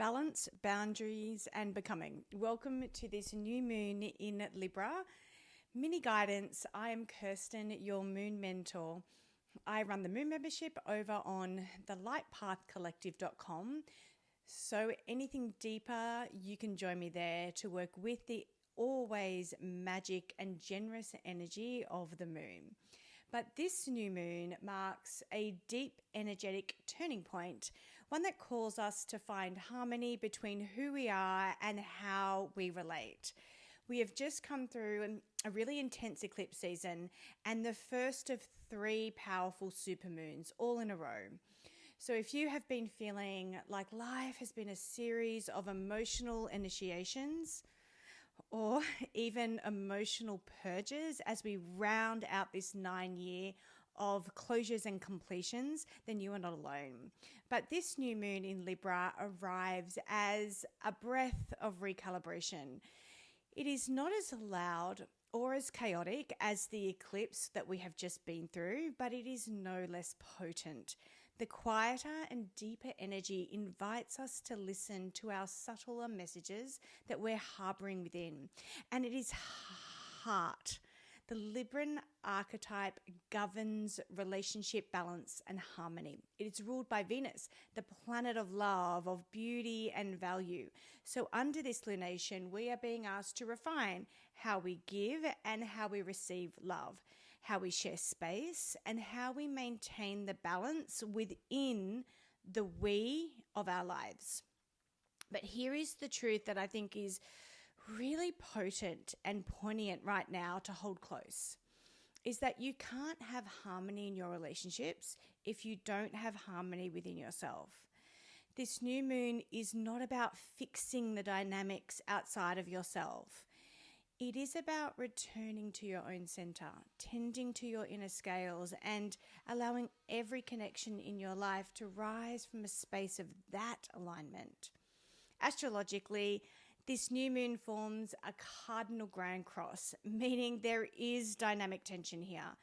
balance, boundaries, and becoming. Welcome to this new moon in Libra. Mini guidance. I am Kirsten, your moon mentor. I run the moon membership over on the lightpathcollective.com. So anything deeper, you can join me there to work with the always magic and generous energy of the moon. But this new moon marks a deep energetic turning point, one that calls us to find harmony between who we are and how we relate. We have just come through a really intense eclipse season and the first of 3 powerful supermoons all in a row. So if you have been feeling like life has been a series of emotional initiations, or even emotional purges as we round out this 9 year of closures and completions, then you are not alone. But this new moon in Libra arrives as a breath of recalibration. It is not as loud or as chaotic as the eclipse that we have just been through, but it is no less potent. The quieter and deeper energy invites us to listen to our subtler messages that we're harboring within. And it is heart. The Libran archetype governs relationship balance and harmony. It is ruled by Venus, the planet of love, of beauty and value. So under this lunation, we are being asked to refine how we give and how we receive love, how we share space, and how we maintain the balance within the we of our lives. But here is the truth that I think is really potent and poignant right now to hold close, is that you can't have harmony in your relationships if you don't have harmony within yourself. This new moon is not about fixing the dynamics outside of yourself. It is about returning to your own center, tending to your inner scales, and allowing every connection in your life to rise from a space of that alignment. Astrologically, this new moon forms a cardinal grand cross, meaning there is dynamic tension here.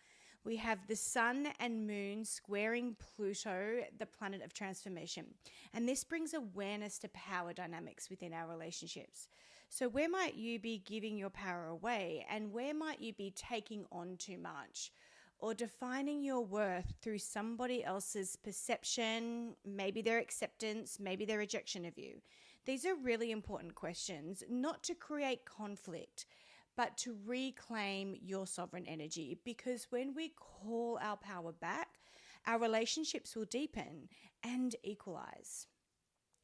We have the sun and moon squaring Pluto, the planet of transformation. And this brings awareness to power dynamics within our relationships. So where might you be giving your power away, and where might you be taking on too much? Or defining your worth through somebody else's perception, maybe their acceptance, maybe their rejection of you? These are really important questions, not to create conflict, but to reclaim your sovereign energy. Because when we call our power back, our relationships will deepen and equalize.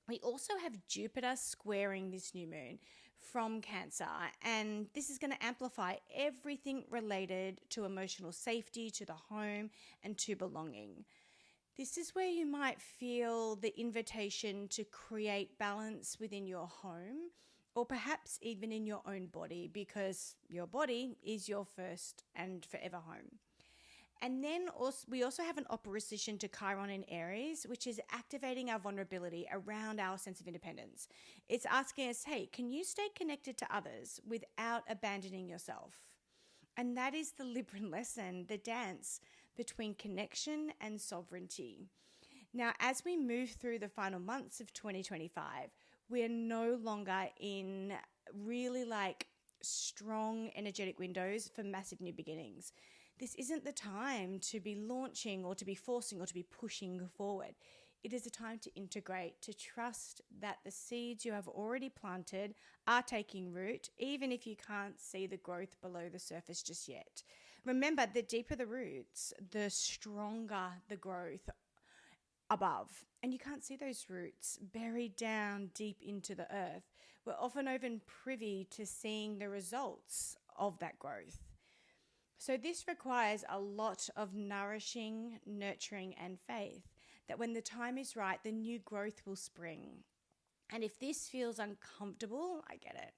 We also have Jupiter squaring this new moon from Cancer, and this is going to amplify everything related to emotional safety, to the home, and to belonging. This is where you might feel the invitation to create balance within your home, or perhaps even in your own body, because your body is your first and forever home. And then we also have an opposition to Chiron in Aries, which is activating our vulnerability around our sense of independence. It's asking us, hey, can you stay connected to others without abandoning yourself? And that is the Libran lesson, the dance between connection and sovereignty. Now, as we move through the final months of 2025, we're no longer in really strong energetic windows for massive new beginnings. This isn't the time to be launching or to be forcing or to be pushing forward. It is a time to integrate, to trust that the seeds you have already planted are taking root, even if you can't see the growth below the surface just yet. Remember, the deeper the roots, the stronger the growth above. And you can't see those roots buried down deep into the earth. We're often even privy to seeing the results of that growth. So this requires a lot of nourishing, nurturing, and faith that when the time is right, the new growth will spring. And if this feels uncomfortable, I get it.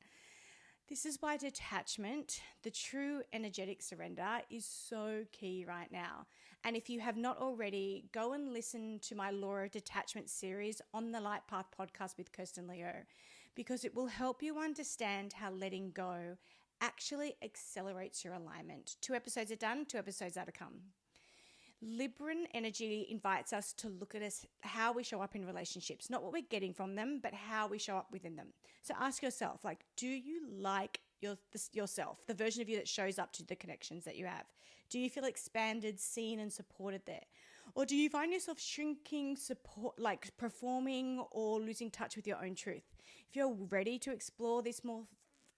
This is why detachment, the true energetic surrender, is so key right now. And if you have not already, go and listen to my Law of Detachment series on the Light Path podcast with Kirsten Leo, because it will help you understand how letting go actually accelerates your alignment. 2 episodes are done, 2 episodes are to come. Libran energy invites us to look at us, how we show up in relationships, not what we're getting from them, but how we show up within them. So ask yourself, like, do you like yourself, the version of you that shows up to the connections that you have? Do you feel expanded, seen, and supported there? Or do you find yourself shrinking, like performing or losing touch with your own truth? If you're ready to explore this more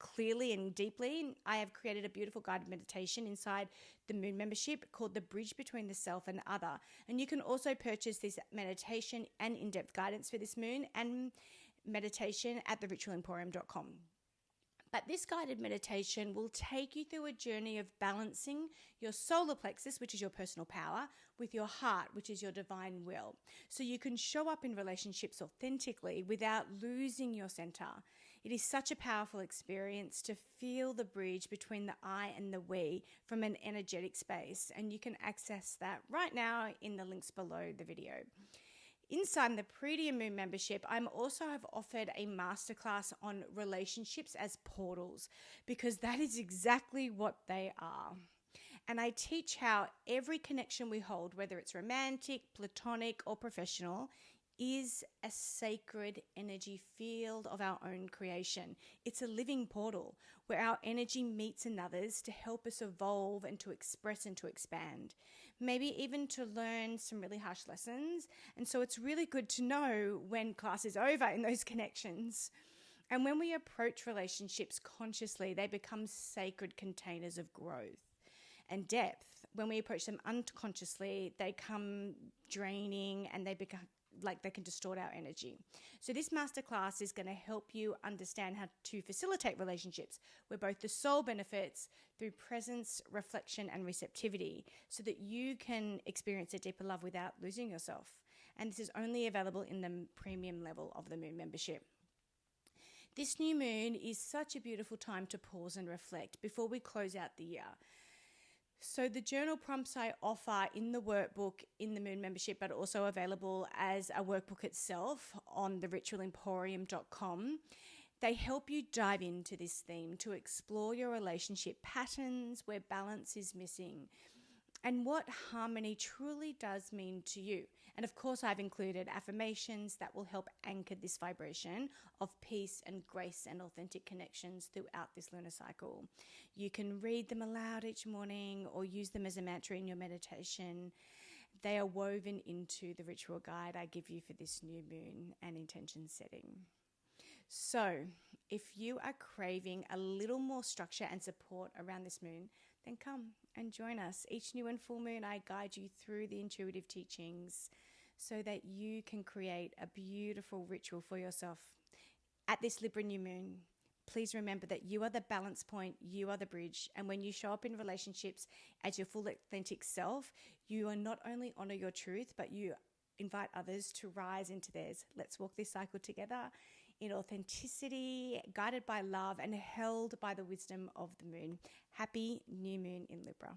clearly and deeply, I have created a beautiful guided meditation inside the Moon membership called The Bridge Between the Self and Other. And you can also purchase this meditation and in-depth guidance for this moon and meditation at theritualemporium.com. But this guided meditation will take you through a journey of balancing your solar plexus, which is your personal power, with your heart, which is your divine will. So you can show up in relationships authentically without losing your center. It is such a powerful experience to feel the bridge between the I and the we from an energetic space. And you can access that right now in the links below the video. Inside the Prettier Moon membership, I'm also have offered a masterclass on relationships as portals, because that is exactly what they are. And I teach how every connection we hold, whether it's romantic, platonic, or professional, is a sacred energy field of our own creation. It's a living portal where our energy meets another's to help us evolve and to express and to expand. Maybe even to learn some really harsh lessons. And so it's really good to know when class is over in those connections. And when we approach relationships consciously, they become sacred containers of growth and depth. When we approach them unconsciously, they come draining and they become like they can distort our energy. So this masterclass is going to help you understand how to facilitate relationships where both the soul benefits through presence, reflection, and receptivity, so that you can experience a deeper love without losing yourself. And this is only available in the premium level of the Moon membership. This new moon is such a beautiful time to pause and reflect before we close out the year. So the journal prompts I offer in the workbook in the Moon membership, but also available as a workbook itself on theritualemporium.com. They help you dive into this theme to explore your relationship patterns where balance is missing and what harmony truly does mean to you. And of course, I've included affirmations that will help anchor this vibration of peace and grace and authentic connections throughout this lunar cycle. You can read them aloud each morning or use them as a mantra in your meditation. They are woven into the ritual guide I give you for this new moon and intention setting. So if you are craving a little more structure and support around this moon, then come and join us. Each new and full moon, I guide you through the intuitive teachings so that you can create a beautiful ritual for yourself. At this Libra new moon, please remember that you are the balance point, you are the bridge. And when you show up in relationships as your full authentic self, you are not only honor your truth, but you invite others to rise into theirs. Let's walk this cycle together in authenticity, guided by love and held by the wisdom of the moon. Happy new moon in Libra.